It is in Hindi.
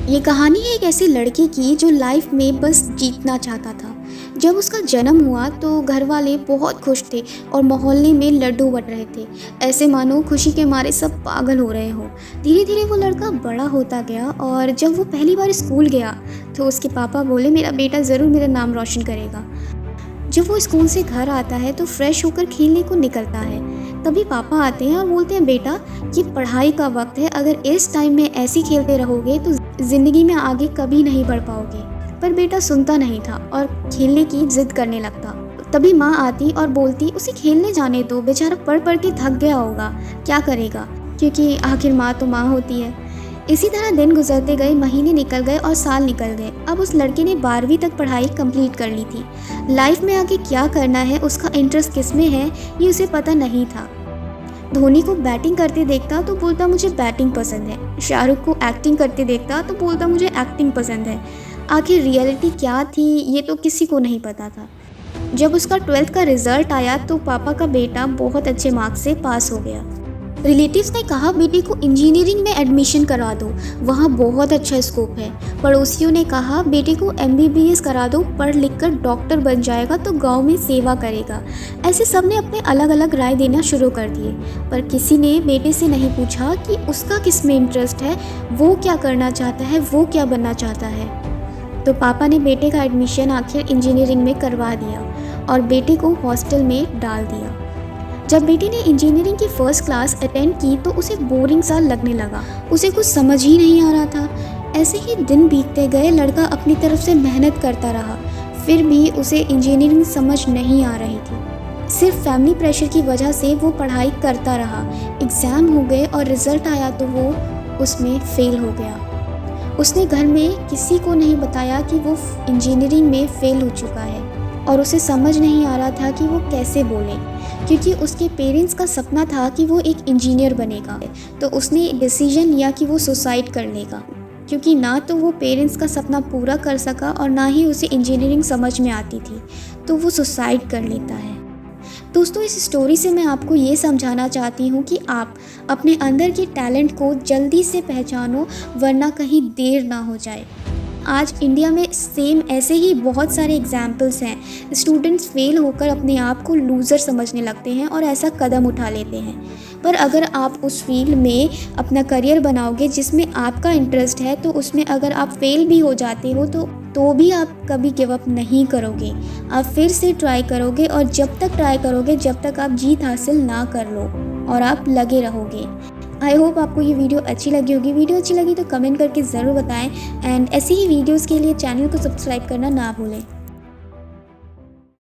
ये कहानी है एक ऐसे लड़के की जो लाइफ में बस जीतना चाहता था। जब उसका जन्म हुआ तो घर वाले बहुत खुश थे और मोहल्ले में लड्डू बट रहे थे। ऐसे मानो खुशी के मारे सब पागल हो रहे हो। धीरे धीरे वो लड़का बड़ा होता गया और जब वो पहली बार स्कूल गया तो उसके पापा बोले मेरा बेटा ज़रूर मेरा नाम रोशन करेगा। जब वो स्कूल से घर आता है तो फ्रेश होकर खेलने को निकलता है। तभी पापा आते हैं और बोलते हैं बेटा ये पढ़ाई का वक्त है, अगर इस टाइम में ऐसे खेलते रहोगे तो ज़िंदगी में आगे कभी नहीं बढ़ पाओगे। पर बेटा सुनता नहीं था और खेलने की जिद करने लगता। तभी माँ आती और बोलती उसे खेलने जाने दो, बेचारा पढ़ पढ़ के थक गया होगा, क्या करेगा, क्योंकि आखिर माँ तो माँ होती है। इसी तरह दिन गुजरते गए, महीने निकल गए और साल निकल गए। अब उस लड़के ने 12वीं तक पढ़ाई कंप्लीट कर ली थी। लाइफ में आगे क्या करना है, उसका इंटरेस्ट किस में है, ये उसे पता नहीं था। धोनी को बैटिंग करते देखता तो बोलता मुझे बैटिंग पसंद है, शाहरुख को एक्टिंग करते देखता तो बोलता मुझे एक्टिंग पसंद है। आखिर रियलिटी क्या थी ये तो किसी को नहीं पता था। जब उसका 12th का रिजल्ट आया तो पापा का बेटा बहुत अच्छे मार्क्स से पास हो गया। रिलेटिव्स ने कहा बेटे को इंजीनियरिंग में एडमिशन करवा दो, वहाँ बहुत अच्छा स्कोप है। पड़ोसियों ने कहा बेटे को MBBS करा दो, पढ़ लिख कर डॉक्टर बन जाएगा तो गांव में सेवा करेगा। ऐसे सब ने अपने अलग अलग राय देना शुरू कर दिए, पर किसी ने बेटे से नहीं पूछा कि उसका किस में इंटरेस्ट है, वो क्या करना चाहता है, वो क्या बनना चाहता है। तो पापा ने बेटे का एडमिशन आखिर इंजीनियरिंग में करवा दिया और बेटे को हॉस्टल में डाल दिया। जब बेटे ने इंजीनियरिंग की फर्स्ट क्लास अटेंड की तो उसे बोरिंग सा लगने लगा, उसे कुछ समझ ही नहीं आ रहा था। ऐसे ही दिन बीतते गए, लड़का अपनी तरफ से मेहनत करता रहा, फिर भी उसे इंजीनियरिंग समझ नहीं आ रही थी। सिर्फ फैमिली प्रेशर की वजह से वो पढ़ाई करता रहा। एग्ज़ाम हो गए और रिज़ल्ट आया तो वो उसमें फ़ेल हो गया। उसने घर में किसी को नहीं बताया कि वो इंजीनियरिंग में फ़ेल हो चुका है और उसे समझ नहीं आ रहा था कि वो कैसे बोले, क्योंकि उसके पेरेंट्स का सपना था कि वो एक इंजीनियर बनेगा। तो उसने डिसीजन लिया कि वो सुसाइड कर लेगा, क्योंकि ना तो वो पेरेंट्स का सपना पूरा कर सका और ना ही उसे इंजीनियरिंग समझ में आती थी, तो वो सुसाइड कर लेता है। दोस्तों, इस स्टोरी से मैं आपको ये समझाना चाहती हूँ कि आप अपने अंदर के टैलेंट को जल्दी से पहचानो, वरना कहीं देर ना हो जाए। आज इंडिया में सेम ऐसे ही बहुत सारे एग्जाम्पल्स हैं। स्टूडेंट्स फेल होकर अपने आप को लूज़र समझने लगते हैं और ऐसा कदम उठा लेते हैं। पर अगर आप उस फील्ड में अपना करियर बनाओगे जिसमें आपका इंटरेस्ट है, तो उसमें अगर आप फेल भी हो जाते हो तो भी आप कभी गिव अप नहीं करोगे। आप फिर से ट्राई करोगे और जब तक ट्राई करोगे जब तक आप जीत हासिल ना कर लो, और आप लगे रहोगे। आई होप आपको ये वीडियो अच्छी लगी होगी। वीडियो अच्छी लगी तो कमेंट करके ज़रूर बताएं एंड ऐसी ही वीडियोस के लिए चैनल को सब्सक्राइब करना ना भूलें।